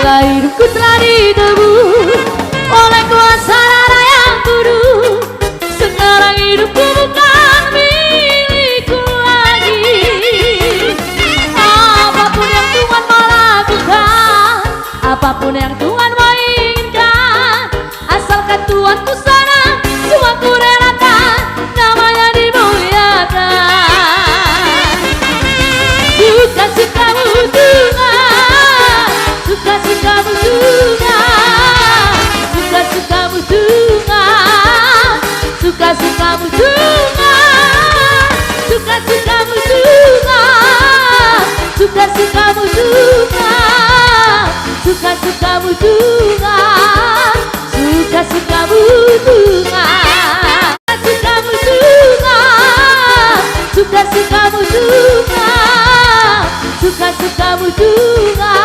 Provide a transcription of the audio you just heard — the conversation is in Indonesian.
Lahirku telah ditebus oleh kuasa darah yang kudus. Sekarang hidupku bukan milikku lagi. Apapun yang Tuhan mau lakukan, apapun yang Tuhan mau inginkan, asalkan Tuhan ku senang, semua ku relakan, namanya dimuliakan. Suka-sukamu Tuhan, suka-sukamu Tuhan, suka-sukamu Tuhan, suka-sukamu Tuhan, suka-sukamu Tuhan, suka-sukamu Tuhan, suka-sukamu Tuhan, suka-sukamu Tuhan, suka-sukamu Tuhan, suka-sukamu Tuhan, suka-sukamu Tuhan.